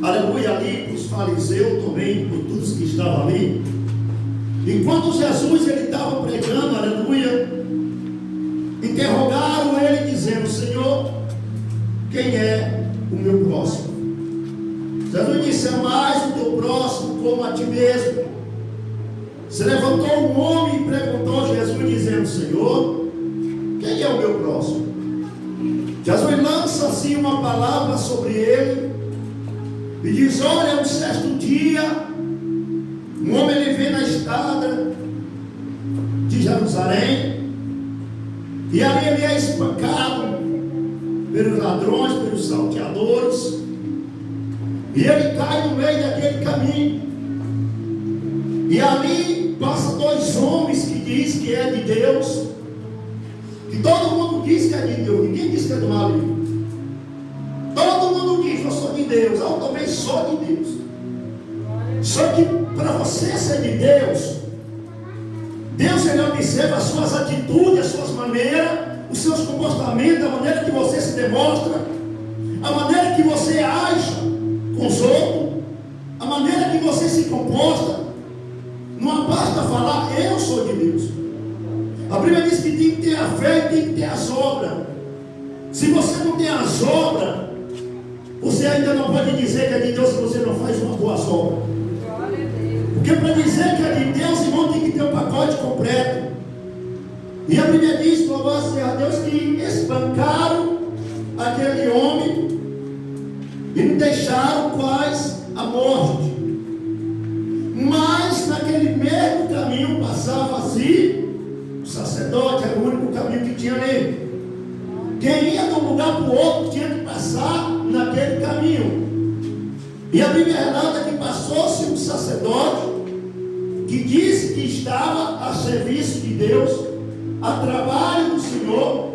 aleluia, ali para os fariseus também, por todos que estavam ali. Enquanto Jesus ele estava pregando, aleluia, interrogaram ele dizendo: Senhor, quem é o meu próximo? Jesus disse: amais o teu próximo como a ti mesmo. Se levantou um homem e perguntou a Jesus dizendo: Senhor, quem é o meu próximo? Jesus lança assim uma palavra sobre ele e diz: olha, um certo dia um homem ele vem na estrada de Jerusalém, e ali ele é espancado pelos ladrões, pelos salteadores, e ele cai no meio daquele caminho, e ali passa dois homens que diz que é de Deus, que todo mundo diz que é de Deus, ninguém diz que é do maligno. Todo mundo diz: eu sou de Deus, eu também sou de Deus. Só que para você ser de Deus, Deus ele observa as suas atitudes, as suas maneiras, os seus comportamentos, a maneira que você se demonstra, a maneira que você age com os outros, a maneira que você se comporta. Não basta falar: eu sou de Deus. A Bíblia diz que tem que ter a fé e tem que ter as obras. Se você não tem as obras, você ainda não pode dizer que é de Deus se você não faz uma boa obra. Porque para dizer que é de Deus, irmão, tem que ter um pacote completo. E a Bíblia diz, louvado seja Deus, que espancaram aquele homem e não deixaram quase a morte. Mas naquele mesmo caminho passava assim o sacerdote, era o único caminho que tinha ali. Quem ia de um lugar para o outro tinha que passar naquele caminho. E a Bíblia relata que passou-se um sacerdote que disse que estava a serviço de Deus, a trabalho do Senhor,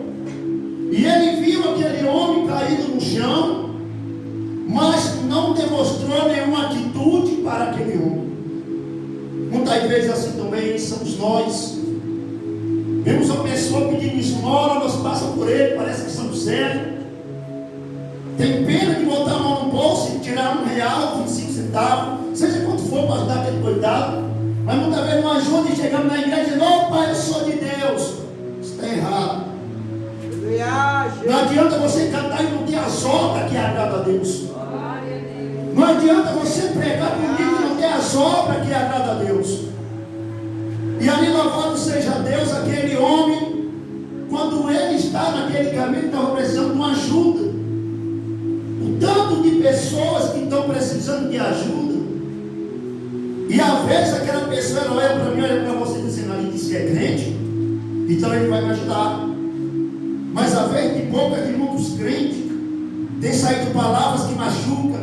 e ele viu aquele homem caído no chão, mas não demonstrou nenhuma atitude para aquele homem. Muitas vezes assim também somos nós. Vemos uma pessoa pedindo esmola, nós passamos por ele, parece que somos sérios. Tem pena de botar a mão no bolso e tirar R$1, 25 centavos, seja quanto for, para ajudar aquele coitado. Mas muitas vezes não ajuda e chegamos na igreja e dizemos: oh pai, eu sou de Deus. Isso está errado. Não adianta você cantar e não ter as obras que agrada a Deus. Não adianta você pregar bonito e não ter as obras que agrada a Deus. E ali, louvado seja Deus, aquele homem, quando ele está naquele caminho, estava precisando de uma ajuda. O tanto de pessoas que estão precisando de ajuda. E às vezes aquela pessoa ela olha para mim, olha para você dizendo: ali diz que é crente, então ele vai me ajudar. Mas às vezes de boca de muitos crentes tem saído palavras que machucam,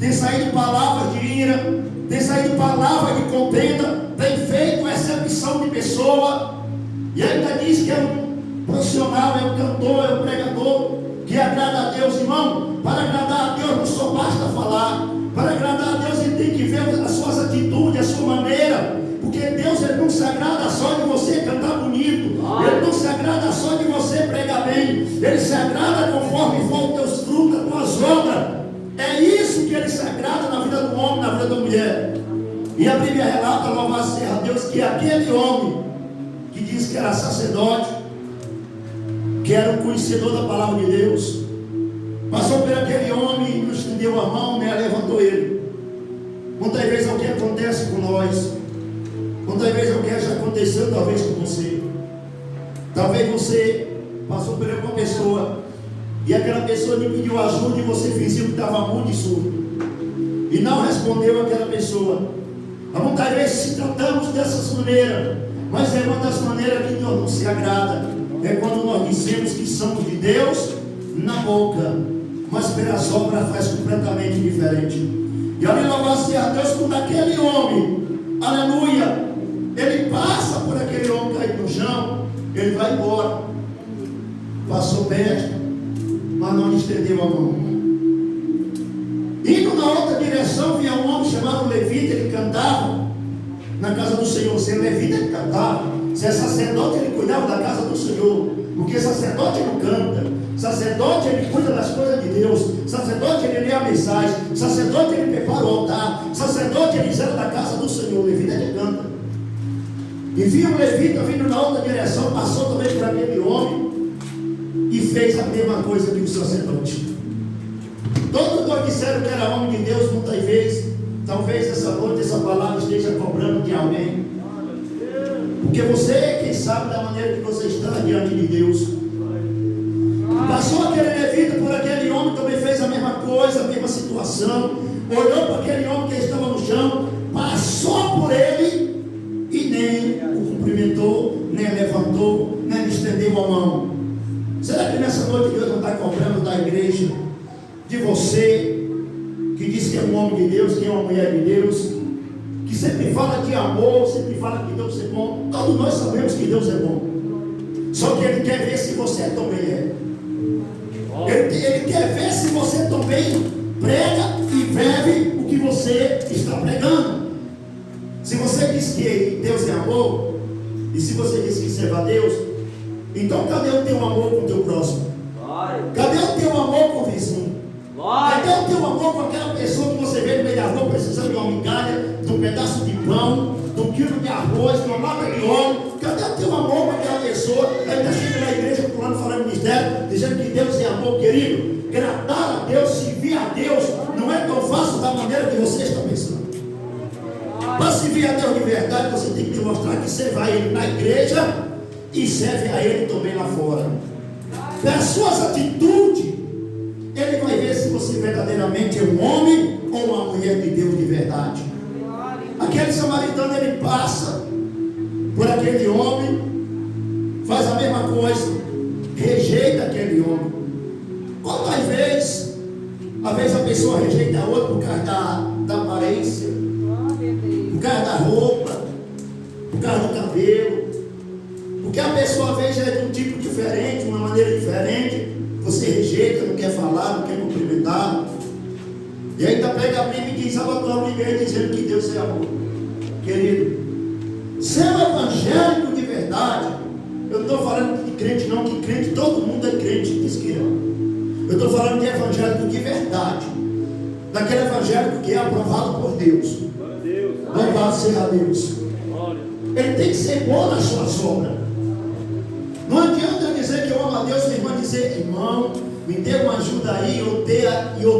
tem saído palavras de ira, tem saído palavras de contenda, tem feito exceção de pessoa, e ainda diz que é um profissional, é um cantor, é um pregador que agrada a Deus. Irmão, para agradar a Deus não só basta falar. Para agradar a Deus ele tem que ver as suas atitudes, a sua maneira, porque Deus ele não se agrada só de você cantar bonito, ele não se agrada só de você pregar bem, ele se agrada conforme for os teus frutos, as tuas obras. É isso que ele se agrada na vida do homem, na vida da mulher. E a Bíblia relata, louvado seja Deus, que aquele homem que diz que era sacerdote, que era um conhecedor da palavra de Deus, passou por aquele homem e não estendeu a mão, nem levantou ele. Muitas vezes é o que acontece com nós. Muitas vezes é o que já aconteceu talvez com você. Talvez você passou por alguma pessoa e aquela pessoa lhe pediu ajuda e você fingiu que estava mudo e surdo e não respondeu àquela pessoa. Mas muitas vezes se tratamos dessas maneiras, mas é uma das maneiras que Deus não se agrada. É quando nós dizemos que somos de Deus na boca, mas pelas obras faz completamente diferente. E ali, louvado seja Deus, quando aquele homem, aleluia, ele passa por aquele homem caído no chão, ele vai embora. Passou perto, mas não lhe estendeu a mão. Indo na outra direção, vinha um homem chamado Levita, ele cantava na casa do Senhor. Se é levita, ele cantava. Se é sacerdote, ele cuidava da casa do Senhor. Porque sacerdote não canta, Sacerdote, ele cuida das coisas de Deus. Sacerdote, ele lê a mensagem. Sacerdote, ele prepara o altar. Sacerdote, ele zela da casa do Senhor. O levita, ele canta. E viu um levita vindo na outra direção, passou também por aquele homem e fez a mesma coisa que o sacerdote. Todos disseram que era homem de Deus, muitas vezes. Talvez essa noite, essa palavra esteja cobrando de alguém. Porque você, quem sabe da maneira que você está diante de Deus. Passou aquele levita por aquele homem, também fez a mesma coisa, a mesma situação. Olhou para aquele homem que estava no chão, passou por ele e nem o cumprimentou, nem levantou, nem lhe estendeu a mão. Será que nessa noite Deus não está cobrando da igreja, de você, que diz que é um homem de Deus, que é uma mulher de Deus, que sempre fala de amor, sempre fala que Deus é bom? Todos nós sabemos que Deus é bom. Só que Ele quer ver se você também é. Ele quer ver se você também prega e vive o que você está pregando. Se você diz que Deus é amor, e se você diz que serve a Deus, então cadê o teu amor com o teu próximo? Cadê o teu amor com o vizinho? Cadê o teu amor com aquela pessoa que você vê no meio da rua precisando de uma migalha, de um pedaço de pão, de um quilo de arroz, de uma lata de óleo? Cadê o teu amor com aquela pessoa? Ainda chega na igreja pulando, falando ministério, dizendo que Deus é amor, querido. Gratar a Deus, servir a Deus, não é tão fácil da maneira que você está pensando. Para servir a Deus de verdade, você tem que demonstrar que serve a Ele na igreja e serve a Ele também lá fora. Pelas suas atitudes, Ele vai ver se você verdadeiramente é um homem ou uma mulher de Deus de verdade. Aquele samaritano, ele passa por aquele homem, faz a mesma coisa, rejeita aquele homem. Quantas vezes, às vezes a pessoa rejeita a outra por causa da aparência, por causa da roupa, por causa do cabelo, porque a pessoa às vezes é de um tipo diferente, uma maneira diferente. Você rejeita, não quer falar, não quer cumprimentar. E ainda pega a Bíblia e diz: a tua Bíblia dizendo que Deus é amor. Querido, ser um evangélico de verdade, eu não estou falando de crente não, que crente, todo mundo é crente, diz que é. Eu estou falando de evangélico de verdade, daquele evangélico que é aprovado por Deus. Louvado seja Deus. Ele tem que ser bom na sua sombra. Não adianta eu dizer que eu amo a Deus, minha irmã dizer: irmão, me dê uma ajuda aí, eu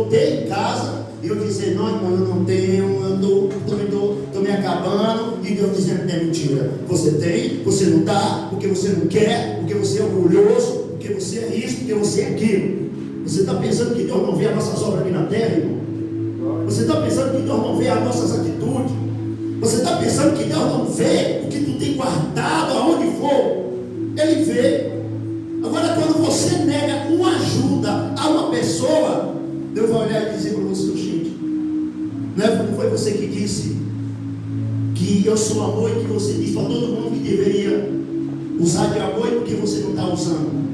tenho em casa, e eu dizer: não, irmão, eu não tenho, estou me acabando, e Deus dizendo que é mentira. Você tem, você não dá, porque você não quer, porque você é orgulhoso, porque você é isso, porque você é aquilo. Você está pensando que Deus não vê as nossas obras aqui na terra, irmão? Você está pensando que Deus não vê as nossas atitudes? Você está pensando que Deus não vê o que tu tem guardado aonde for? Ele vê. Agora, quando você nega uma ajuda a uma pessoa, Deus vai olhar e dizer para você: gente, não foi você que disse que eu sou amor e que você disse para todo mundo que deveria usar de amor, e porque você não está usando?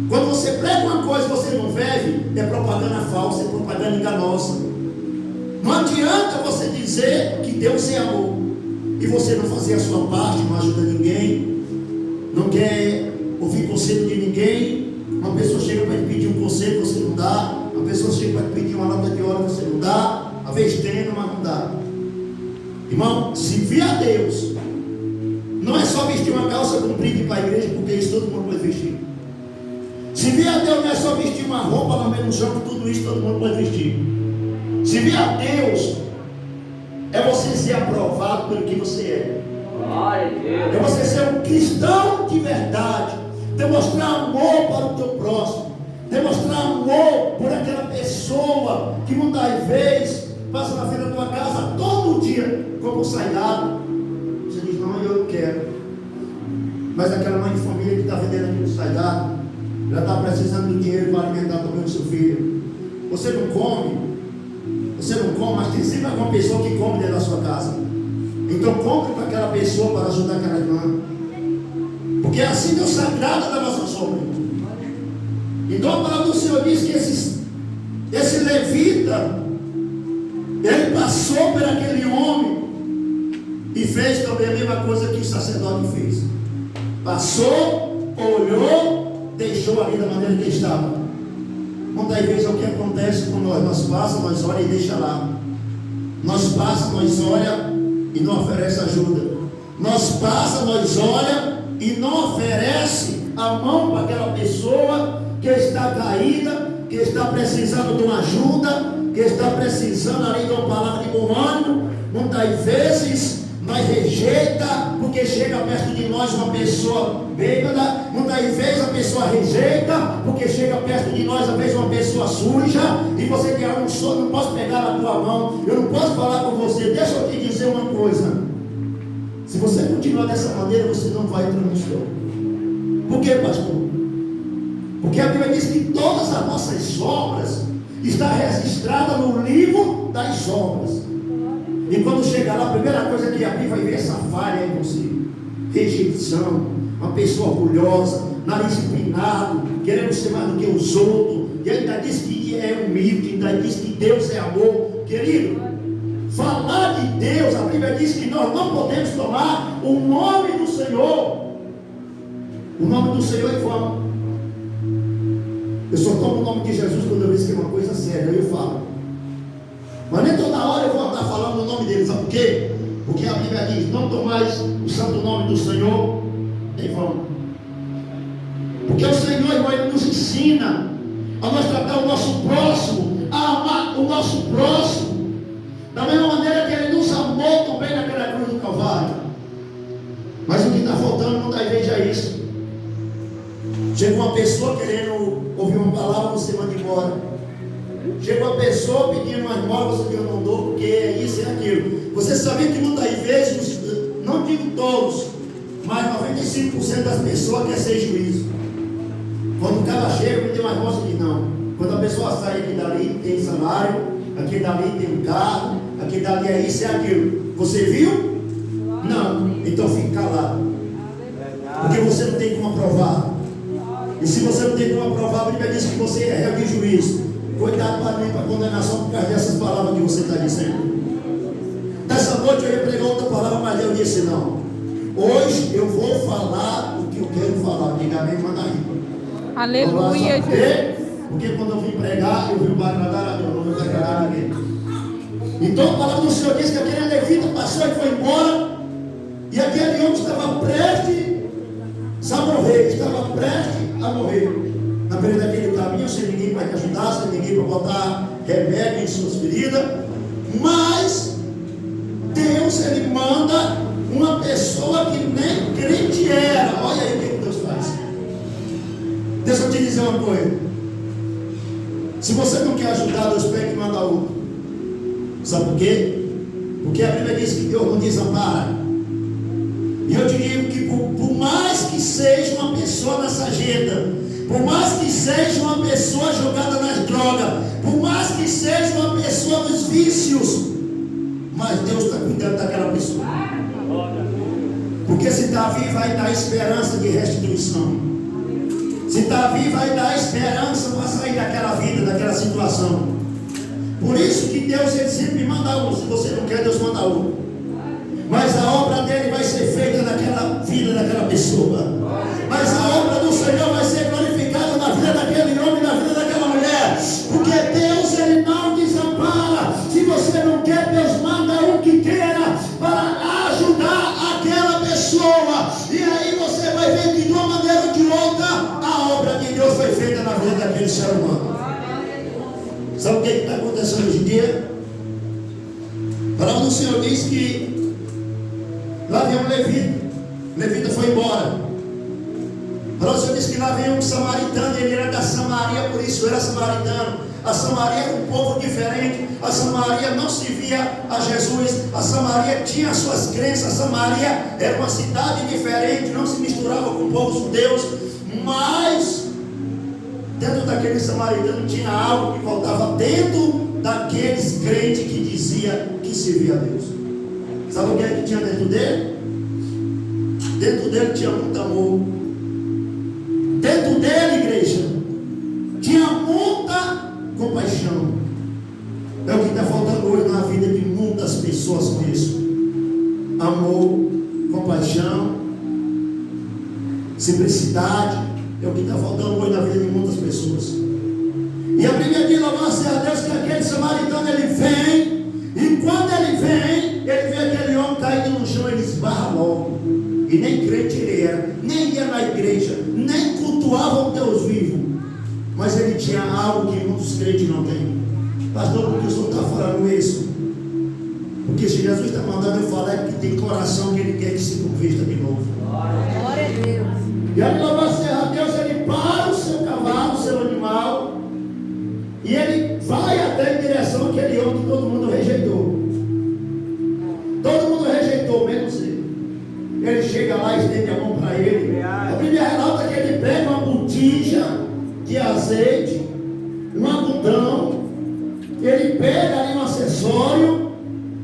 Quando você prega uma coisa e você não vive, é propaganda falsa, é propaganda enganosa. Não adianta você dizer que Deus é amor e você não fazer a sua parte, não ajuda ninguém, não quer ouvir conselho de ninguém. Uma pessoa chega para te pedir um conselho, você não dá. Uma pessoa chega para te pedir uma nota de hora, você não dá. Às vezes tem, mas não dá. Irmão, se vir a Deus, não é só vestir uma calça comprida e ir para a igreja, porque isso todo mundo pode vestir. Se vir a Deus, não é só vestir uma roupa lá no chão, que tudo isso todo mundo pode vestir. Se vir a Deus, é você ser aprovado pelo que você é. É você ser um cristão de verdade, demonstrar amor para o teu próximo, demonstrar amor por aquela pessoa que muitas vezes passa na frente da tua casa todo dia, como sai dado. Você diz: não, eu não quero. Mas aquela mãe de família que está vendendo aquilo sai dado, ela está precisando do dinheiro para alimentar também o seu filho. Você não come, mas tem sempre alguma pessoa que come dentro da sua casa. Então compre para aquela pessoa para ajudar aquela irmã. Porque assim Deus se agrada da nossa sombra. Então a palavra do Senhor diz que esse levita, ele passou por aquele homem e fez também a mesma coisa que o sacerdote fez. Passou, olhou deixou ali da maneira que estava. Muitas vezes é o que acontece com nós. Nós passa, nós olha e deixa lá. Nós passa, nós olha e não oferece ajuda. Nós passa, nós olha e não oferece a mão para aquela pessoa que está caída, que está precisando de uma ajuda, que está precisando ali de uma palavra de bom ânimo. Muitas vezes nós rejeita, porque chega perto de nós uma pessoa bêbada. Muitas vezes a pessoa rejeita, porque chega perto de nós às vezes uma pessoa suja, e você diz: eu não posso pegar na tua mão, eu não posso falar com você. Deixa eu te dizer uma coisa: se você continuar dessa maneira, você não vai transformar. Por quê, pastor? Porque a Bíblia diz que todas as nossas obras estão registradas no livro das obras. E quando chegar lá, a primeira coisa que abrir vai ver essa falha em você: rejeição, uma pessoa orgulhosa, nariz empinado, querendo ser mais do que os outros, e ainda diz que é humilde, ainda diz que Deus é amor. Querido, falar de Deus, a Bíblia diz que nós não podemos tomar o nome do Senhor. O nome do Senhor é vão. Eu só tomo o nome de Jesus quando eu vejo que é uma coisa séria, eu falo. Mas nem toda hora eu vou andar falando o nome dele. Sabe por quê? Porque a Bíblia diz: não tomais o santo nome do Senhor em vão. Porque o Senhor, irmão, Ele nos ensina a nós tratar o nosso próximo, a amar o nosso próximo, da mesma maneira que Ele nos amou também naquela cruz do Calvário. Mas o que está faltando muitas vezes é isso. Chega uma pessoa querendo ouvir uma palavra, você manda embora. Chega uma pessoa pedindo uma esmola, você diz: eu não dou, porque é isso e aquilo. Você sabia que muitas vezes, não digo todos, mas 95% das pessoas querem ser juízo. Quando o cara chega, me tem uma esmola, você diz: não. Quando a pessoa sai aqui dali, tem salário, aqui dali tem um carro, aqui dali é isso e aquilo. Você viu? Não. Então fique calado. Porque você não tem como aprovar. E se você não tem como aprovar, a Bíblia diz que você é réu de juízo. Cuidado para mim, para condenação, por causa dessas palavras que você está dizendo. Nessa noite eu ia pregar outra palavra, mas eu disse: não. Hoje eu vou falar o que eu quero falar. Diga amém, manda aí. Aleluia, Jesus. Porque quando eu vim pregar, eu vim para agradar a Deus, não vim para agradar a ninguém. Então a palavra do Senhor diz que aquele levita passou e foi embora. E aquele homem estava prestes a morrer. Estava prestes a morrer. Na beira daquele caminho, sem ninguém para te ajudar, sem ninguém para botar remédio em suas feridas. Mas Deus, Ele manda uma pessoa que nem crente era. Olha aí o que Deus faz. Deixa eu te dizer uma coisa: se você não quer ajudar, Deus pega e manda outro. Sabe por quê? Porque a Bíblia diz que Deus não desampara. E eu te digo que por mais que seja uma pessoa nessa agenda, por mais que seja uma pessoa jogada nas drogas, por mais que seja uma pessoa dos vícios, mas Deus está cuidando daquela pessoa. Porque se está vivo, vai dar esperança de restituição. Se está vivo, vai dar esperança para sair daquela vida, daquela situação. Por isso que Deus, Ele sempre manda um. Se você não quer, Deus manda um. Mas a obra dele vai ser feita naquela vida daquela pessoa. Mas a obra do Senhor vai ser glorificada na vida daquele homem, na vida daquela mulher. Porque Deus, Ele não desampara. Se você não quer, Deus manda um que queira para ajudar aquela pessoa. E aí você vai ver que de uma maneira ou de outra, a obra de Deus foi feita na vida daquele ser humano. Sabe o que está acontecendo hoje em dia? A palavra do Senhor diz que lá vem um levita. O levita foi embora. A palavra do Senhor diz que lá vem um samaritano. Ele era da Samaria, por isso era samaritano. A Samaria era um povo diferente. A Samaria não se via a Jesus. A Samaria tinha suas crenças. A Samaria era uma cidade diferente, não se misturava com o povo judeus. Mas dentro daquele samaritano tinha algo que faltava dentro daqueles crentes que dizia que servia a Deus. Sabe o que é que tinha dentro dele? Dentro dele tinha muito amor. Dentro dele, igreja, tinha muita compaixão. É o que está faltando hoje na vida de muitas pessoas com isso. Amor, compaixão, simplicidade. É o que está faltando hoje na vida de muitas pessoas. E a Bíblia diz, louvado a Deus, que aquele samaritano ele vem, e quando ele vem, ele vê aquele homem caído no chão, ele esbarra logo. E nem crente ele era, nem ia na igreja, nem cultuava um Deus vivo, mas ele tinha algo que muitos crentes não têm. Pastor, por que o senhor está falando isso? Porque se Jesus está mandando eu falar, é porque tem coração que ele quer que se convista de novo. Glória a Deus. E aí, louvado a Deus, ele para o seu cavalo, o seu animal, e ele vai até em direção àquele homem que todo mundo rejeitou. Todo mundo rejeitou, menos ele. Ele chega lá e estende a mão para ele. A Bíblia relata que ele pega uma botija de azeite, um algodão, ele pega ali um acessório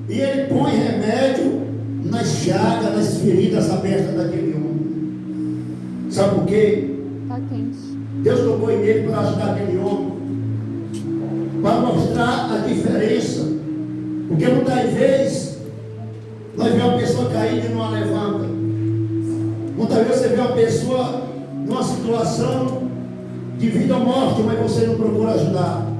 e ele põe remédio nas chagas, nas feridas abertas daquele homem. Sabe por quê? Tá quente. Deus tocou em ele para ajudar aquele homem, para mostrar a diferença. Porque muitas vezes nós vemos uma pessoa caída e não a levanta. Muitas vezes você vê uma pessoa numa situação de vida ou morte, mas você não procura ajudar.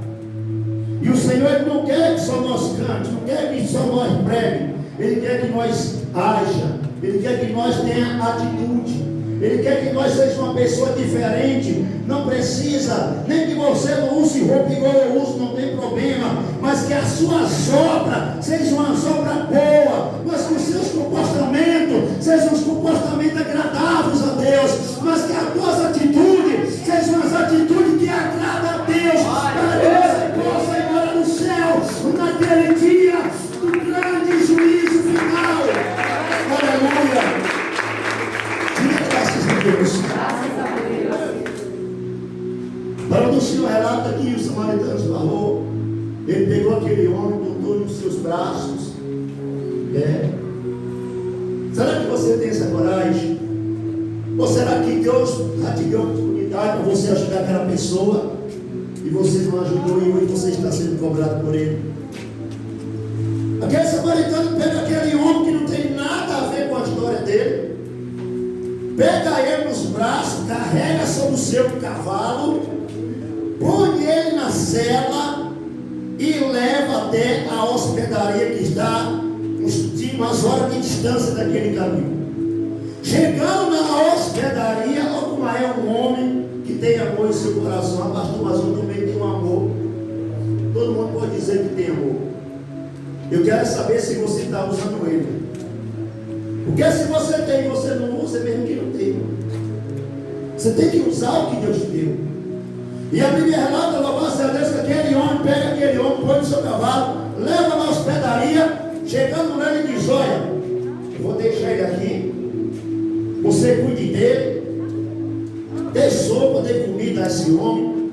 E o Senhor ele não quer que só nós cante, não quer que só nós pregue. Ele quer que nós haja, Ele quer que nós tenha atitude. Ele quer que nós sejamos uma pessoa diferente. Não precisa nem que você não use roupa igual eu uso, não tem problema. Mas que a sua sobra seja uma sobra boa. Mas que os seus comportamentos sejam os comportamentos agradáveis a Deus. Mas que as tuas atitudes sejam as atitudes que agradam a Deus. Para que você possa ir embora no céu naquele dia do grande juízo final. Aleluia. Graças a Deus. Para o Senhor relata que o samaritano esbarrou. Ele pegou aquele homem, botou nos seus braços. Será que você tem essa coragem? Ou será que Deus já te deu a oportunidade para você ajudar aquela pessoa e você não ajudou e hoje você está sendo cobrado por ele? Aquele samaritano pega aquele homem que não tem nada a ver com a história dele, pega ele nos braços, carrega sobre o seu cavalo, põe ele na sela e leva até a hospedaria que está umas horas de distância daquele caminho. Chegando na hospedaria, olha como é um homem que tem amor em seu coração. A pastor Mazão também tem um amor. Todo mundo pode dizer que tem amor. Eu quero saber se você está usando ele. Porque se você tem e você não usa, é mesmo que não tem. Você tem que usar o que Deus te deu. E a Bíblia relata, louvado a Deus, que aquele homem pega aquele homem, põe no seu cavalo, leva na hospedaria, chegando nele e diz: olha, eu vou deixar ele aqui, você cuide dele, dê sopa, dê comida a esse homem,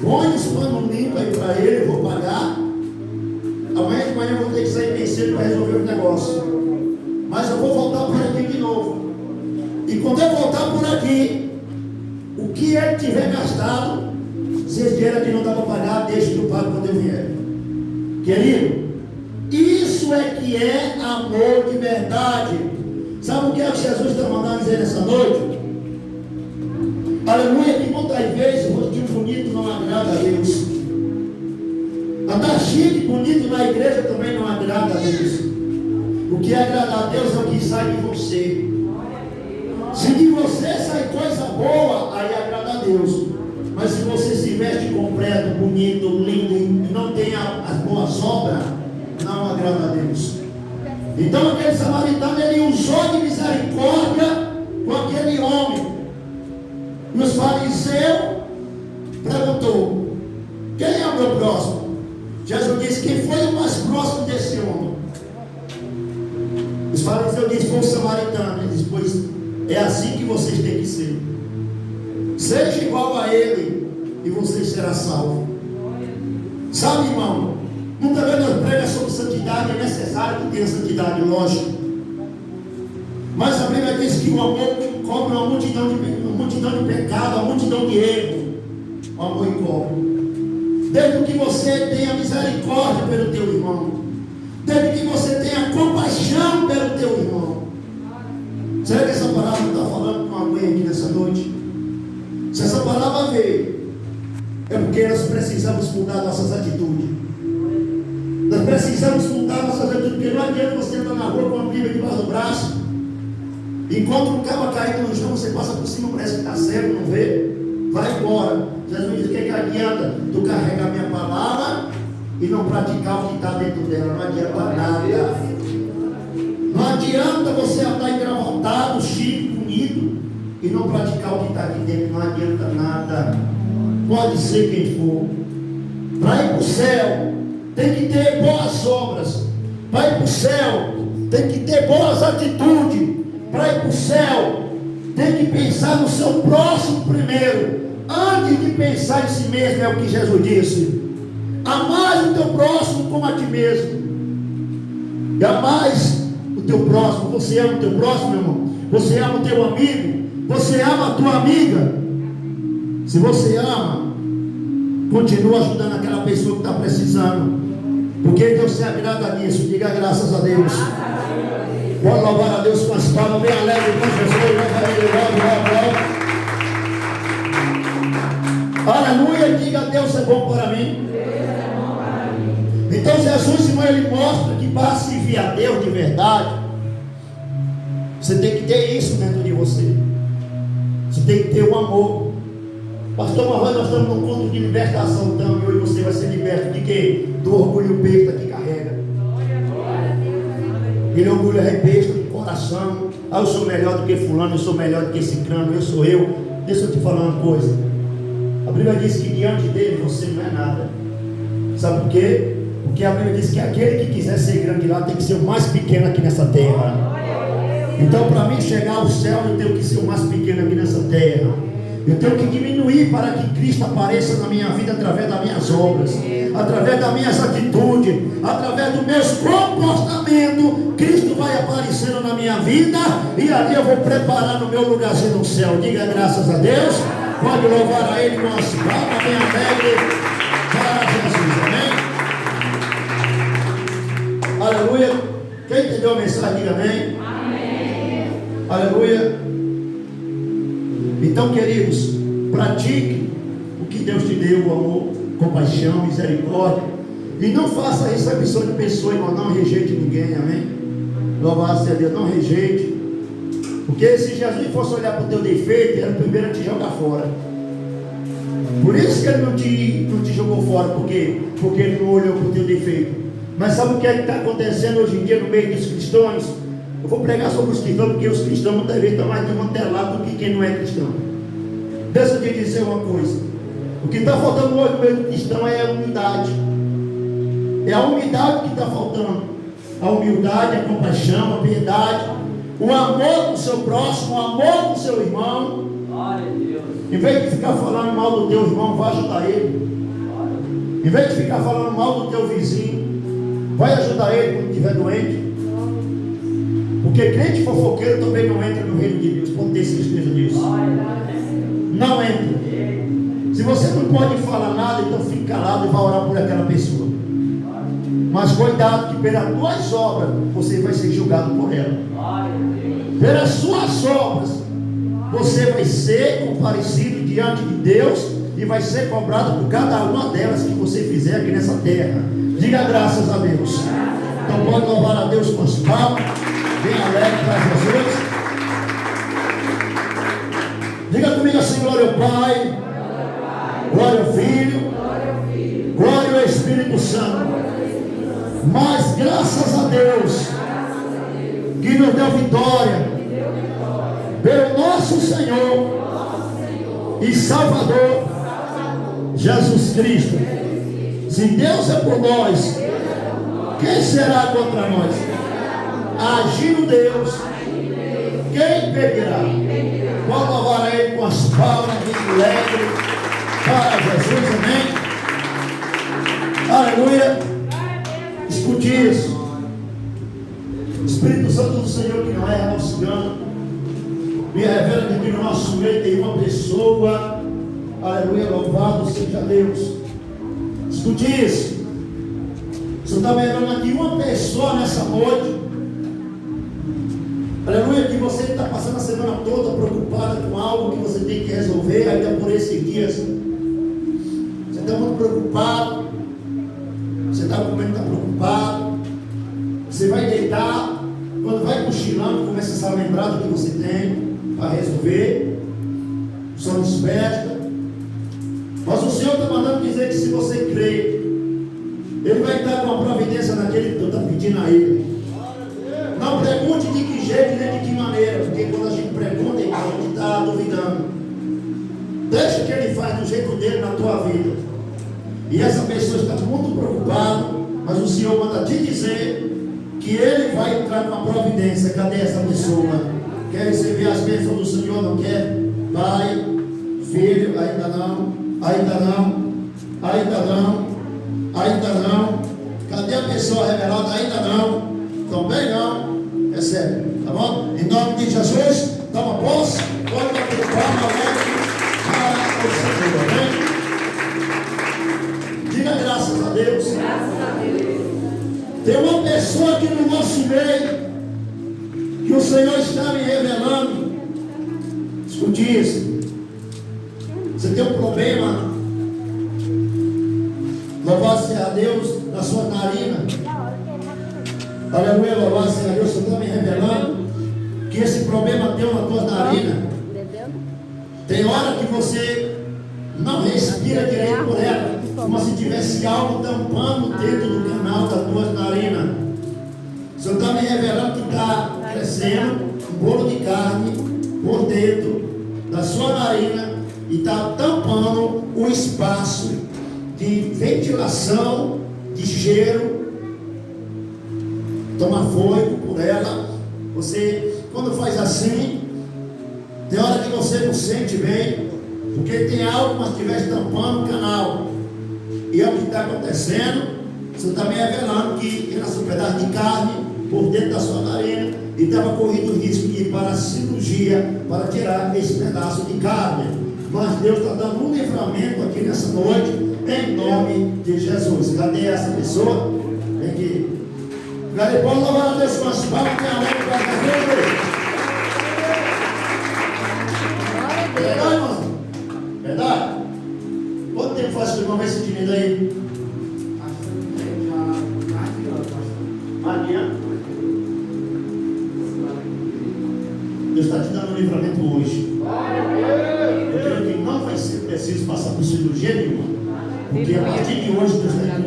põe os panos limpos aí para ele, eu vou pagar. Amanhã de manhã eu vou ter que sair bem cedo para resolver o negócio. Mas eu vou voltar por aqui de novo. E quando eu voltar por aqui, o que ele tiver gastado, se esse dinheiro aqui não dá para pagar, deixa que eu pago quando eu vier. Querido, isso é que é amor de verdade. Sabe o que é que Jesus está mandando dizer nessa noite? Aleluia, que muitas vezes o rostinho bonito não agrada a Deus. Andar chique, bonito na igreja também não agrada a Deus. O que agrada a Deus é o que sai de você. Se de você sai coisa boa, aí agrada a Deus. Mas se você se veste completo, bonito, lindo e não tem as boas obras, não agrada a Deus. Então aquele samaritano, ele usou de misericórdia com aquele homem. E os fariseus perguntou: quem é o meu próximo? Jesus disse: quem foi o mais próximo desse homem? Os fariseus disseram: foi o samaritano. Ele disse: pois é assim que vocês têm que ser. Seja igual a ele e você será salvo. Sabe, irmão, muitas vezes nós pregamos sobre santidade. É necessário que tenha santidade, lógico. Mas a Bíblia diz que o amor cobre uma multidão de pecado, uma multidão de erro. O amor encobre. Desde que você tenha misericórdia pelo teu irmão, desde que você tenha compaixão pelo teu irmão. Será que essa palavra está falando com alguém aqui nessa noite? Se essa palavra veio, é porque nós precisamos mudar nossas atitudes. Nós precisamos mudar nossas atitudes, porque não adianta você andar na rua com uma Bíblia debaixo do braço, encontra um cabo caído no chão, você passa por cima, parece que está cego, não vê? Vai embora. Jesus diz: o que adianta tu carregar a minha palavra e não praticar o que está dentro dela? Não adianta nada. Não adianta você andar engravotado, chique, bonito e não praticar o que está aqui dentro. Não adianta nada. Pode ser quem for. Para ir para o céu tem que ter boas obras. Para ir para o céu tem que ter boas atitudes. Para ir para o céu tem que pensar no seu próximo primeiro, antes de pensar em si mesmo. É o que Jesus disse: amais o teu próximo como a ti mesmo. E amais o teu próximo. Você ama o teu próximo, meu irmão? Você ama o teu amigo? Você ama a tua amiga? Se você ama, continua ajudando aquela pessoa que está precisando, porque Deus se agrada nisso. Diga graças a Deus. Pode louvar a Deus com as palmas bem alegre com Jesus. Aleluia. Diga: Deus é bom para mim. Então Jesus, irmão, ele mostra que para servir a Deus de verdade, você tem que ter isso dentro de você. Você tem que ter o amor. Pastor Marrone, nós estamos num culto de libertação, então, e hoje você vai ser liberto de quê? Do orgulho besta que carrega. Ele orgulho é besta do coração. Ah, eu sou melhor do que fulano, eu sou melhor do que ciclano, eu sou eu. Deixa eu te falar uma coisa. A Bíblia diz que diante dele você não é nada. Sabe por quê? Porque a Bíblia diz que aquele que quiser ser grande lá tem que ser o mais pequeno aqui nessa terra. Então, para mim chegar ao céu, eu tenho que ser o mais pequeno aqui nessa terra. Eu tenho que diminuir para que Cristo apareça na minha vida através das minhas obras, através das minhas atitudes, através dos meus comportamentos. Cristo vai aparecendo na minha vida e ali eu vou preparar no meu lugarzinho no céu. Diga graças a Deus. Pode louvar a Ele com as palmas bem alegres para Jesus. Amém? Aleluia. Quem entendeu a mensagem, diga amém. Amém. Aleluia. Então, queridos, pratique o que Deus te deu: o amor, compaixão, misericórdia. E não faça recepção de pessoa, irmão. Não rejeite ninguém, amém? Louvado seja Deus, não rejeite. Porque se Jesus fosse olhar para o teu defeito, ele era o primeiro a te jogar fora. Por isso que ele não te jogou fora. Por quê? Porque ele não olhou para o teu defeito. Mas sabe o que é que está acontecendo hoje em dia no meio dos cristãos? Eu vou pregar sobre os cristãos, porque os cristãos muitas vezes estão mais desmantelados do que quem não é cristão. Deixa eu te dizer uma coisa: o que está faltando hoje no meio do cristão é a humildade. É a humildade que está faltando. A humildade, a compaixão, a piedade, o amor do seu próximo, o amor do seu irmão. Em vez de ficar falando mal do teu irmão, vai ajudar ele. Em vez de ficar falando mal do teu vizinho, vai ajudar ele quando estiver doente. Porque crente fofoqueiro também não entra no reino de Deus. Pode ter certeza disso. Não entra. Se você não pode falar nada, então fique calado e vá orar por aquela pessoa. Mas cuidado, que pelas tuas obras você vai ser julgado por ela. Pelas suas obras você vai ser comparecido diante de Deus e vai ser cobrado por cada uma delas que você fizer aqui nessa terra. Diga graças a Deus. Então pode louvar a Deus com as palmas bem alegre para Jesus. Diga comigo assim: glória ao Pai, glória ao Filho, glória ao Espírito Santo. Mas graças a Deus que nos deu vitória pelo nosso Senhor e Salvador Jesus Cristo. Se Deus é por nós, quem será contra nós? Agindo Deus, quem impedirá? Vamos louvar a Ele com as palmas de alegre para Jesus, amém? Aleluia. Escute isso. O Espírito Santo do Senhor, que não é auxiliando, me revela que no nosso meio tem uma pessoa. Aleluia, louvado seja Deus. Escute isso. Você está vendo aqui uma pessoa nessa noite Aleluia, que você está passando a semana toda preocupada com algo que você tem que resolver ainda por esses dias. Você está muito preocupado. Você está comendo, está preocupado. Você vai deitar. Quando vai cochilando, começa a lembrar do que você tem para resolver. O sono desperta. Mas o Senhor está mandando dizer que se você crê, Ele vai estar com a providência naquele que tu está pedindo a Ele. Não pergunte de que jeito nem de que maneira, porque quando a gente pergunta, então a gente está duvidando. Deixa que Ele faz do jeito dele na tua vida. E essa pessoa está muito preocupada, mas o Senhor manda te dizer que Ele vai entrar com a providência. Cadê essa pessoa? Quer receber as bênçãos do Senhor? Não quer? Pai, filho, ainda não, ainda não, ainda não, ainda não. Cadê a pessoa revelada? Ainda não. Também não. Recebe, tá bom? Em nome de Jesus, toma posse. Pode bater palma alegre para o Senhor, amém? Diga graças a Deus. Graças a Deus. Tem uma pessoa aqui no nosso meio que o Senhor está me revelando. Escute isso. Você tem um problema, louvado seja a Deus, na sua narina. Aleluia, louvado seja Deus. Você está me revelando que esse problema tem na tua narina. Tem hora que você não respira direito por ela, como se tivesse algo tampando dentro do canal da tua narina. O Senhor está me revelando que está crescendo um bolo de carne por dentro da sua narina e está tampando o espaço de ventilação, de cheiro. Toma fogo por ela. Você, quando faz assim, tem hora que você não sente bem, porque tem algo que estivesse tampando o canal. E é o que está acontecendo. Você está me revelando que ele nasceu um pedaço de carne por dentro da sua narina e estava correndo o risco de ir para a cirurgia para tirar esse pedaço de carne. Mas Deus está dando um livramento aqui nessa noite, em nome de Jesus. Cadê essa pessoa? Vem aqui. Cadê? Pode louvar a Deus com as palmas, que é alegre para Deus. Verdade, irmão? Verdade? Quanto tempo faz que o irmão vai se tímido aí? Maria. Deus está te dando um livramento hoje. Eu creio que não vai ser preciso passar por cirurgia nenhuma. Porque a partir de hoje Deus está te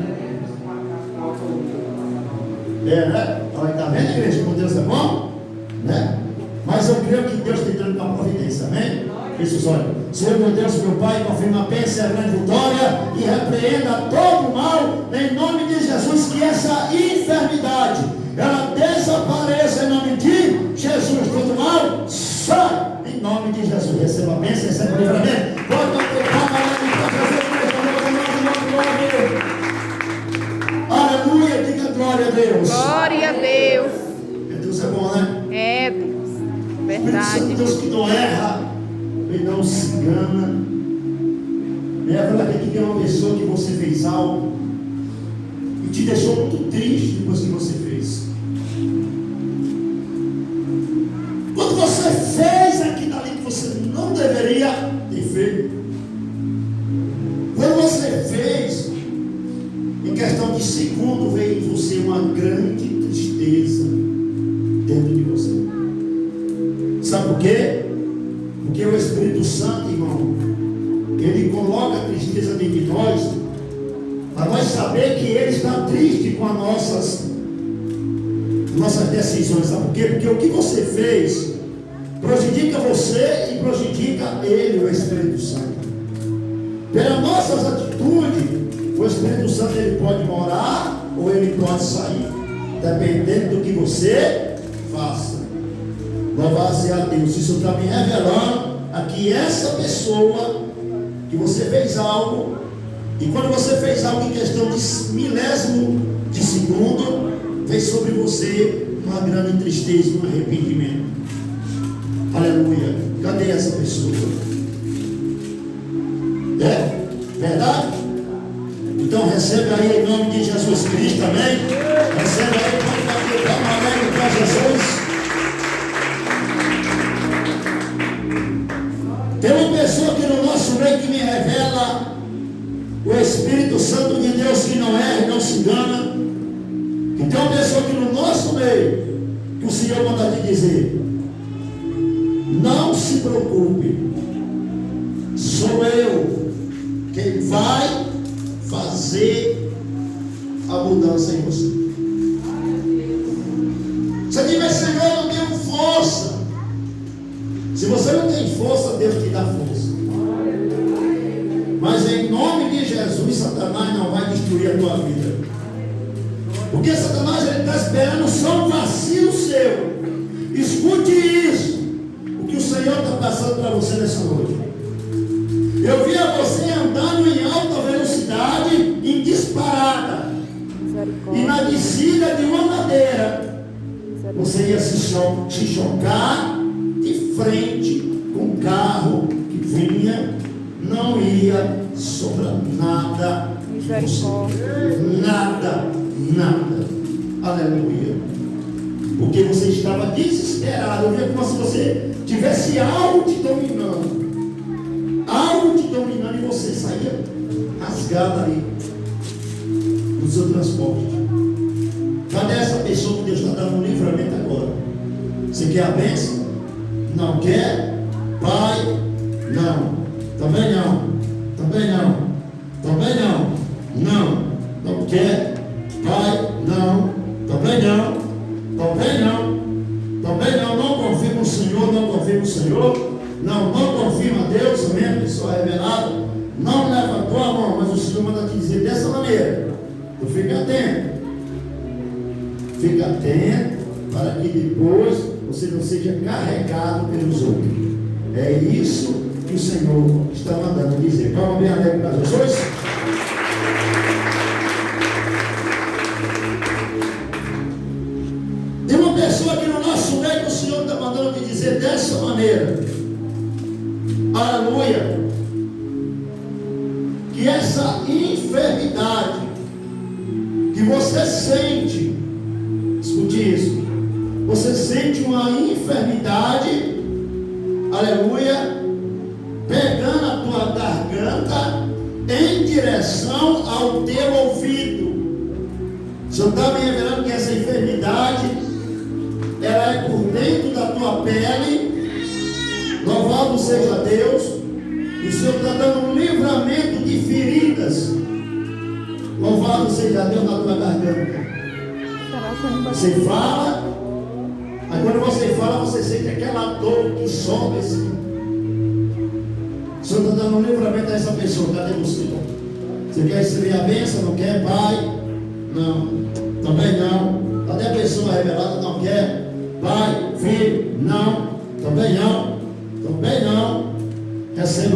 né? Está vendo, igreja, como Deus é bom? Né? Mas eu creio que Deus está entrando com a providência, amém? Isso, olha. Senhor meu Deus, meu Pai, confirma a bênção e a grande vitória e repreenda todo o mal, em nome de Jesus, que essa enfermidade, ela desapareça em nome de Jesus. Todo mal, sai, em nome de Jesus. Receba a bênção, receba o livramento. Pode bater palma, aleluia, diga glória a Deus. Glória a Deus. Deus é bom, né? É, Deus. Verdade. Deus que não erra, Ele não se engana. É verdade que é uma pessoa que você fez algo e te deixou muito triste depois que você fez. Quando você fez aquilo ali que você não deveria ter feito. Quando você fez, em questão de segundo, veio em você uma grande tristeza dentro de você. Sabe por quê? Porque o Espírito Santo, irmão, ele coloca a tristeza dentro de nós, para nós saber que Ele está triste com as nossas decisões. Sabe por quê? Porque o que você fez prejudica você e prejudica Ele, o Espírito Santo. Pelas nossas atitudes, o Espírito Santo ele pode morar ou ele pode sair, dependendo do que você faça. Louvado seja a Deus. Isso está me revelando aqui essa pessoa que você fez algo, e quando você fez algo em questão de milésimo de segundo, veio sobre você uma grande tristeza, um arrependimento. Aleluia. Cadê essa pessoa? É? Verdade? Então recebe aí em nome de Jesus Cristo, amém? Recebe aí, pode bater palma alegre para Jesus. que me revela o Espírito Santo de Deus, que não erra e não se engana, que tem uma pessoa aqui no nosso meio, que o Senhor manda te dizer: não se preocupe, sou eu quem vai fazer a mudança em você. Você diz: mas Senhor, eu não tenho força. Se você não tem força, Deus te dá força. Mas em nome de Jesus, Satanás não vai destruir a tua vida. Porque Satanás está esperando só um vacilo seu. Escute isso, o que o Senhor está passando para você nessa noite. Eu via você andando em alta velocidade, em disparada, e na descida de uma ladeira você ia se chocar de frente com um carro que vinha, não ia sobrar nada de você. Nada. Aleluia. Porque você estava desesperado. Eu via como se você tivesse algo te dominando. Algo te dominando, e você saía rasgado ali no seu transporte. Cadê essa pessoa que Deus está dando um livramento agora? Você quer a bênção? Não quer? Pai? Não. Também não. Também não. Também não. Não. Não quer? Pai? Não. Também não. Também não. Também não. Não confia no Senhor. Não confia no Senhor. Não confia a Deus. Amém? Pessoa revelada. Não levantou a mão, mas o Senhor manda te dizer dessa maneira. Então fica atento. Fica atento para que depois você não seja carregado pelos outros. É isso que o Senhor está mandando dizer. Vamos bem alegre para Jesus? Tem uma pessoa aqui no nosso meio que o Senhor está mandando te dizer dessa maneira. Aleluia. Que essa enfermidade que você sente, escute isso, você sente uma enfermidade, aleluia, pegando a tua garganta em direção ao teu ouvido. O Senhor está me revelando que essa enfermidade, ela é por dentro da tua pele. Louvado seja Deus. E o Senhor está dando um livramento de feridas. Louvado seja Deus na tua garganta. Você fala, aí quando você fala, você sente aquela dor que sobe assim. O Senhor está dando um livramento a essa pessoa. Cadê você? Você quer receber a bênção? Não quer, Pai? Não. Também não. Cadê a pessoa revelada? Não quer, Pai? Filho? Não. Também não. Também não. Recebe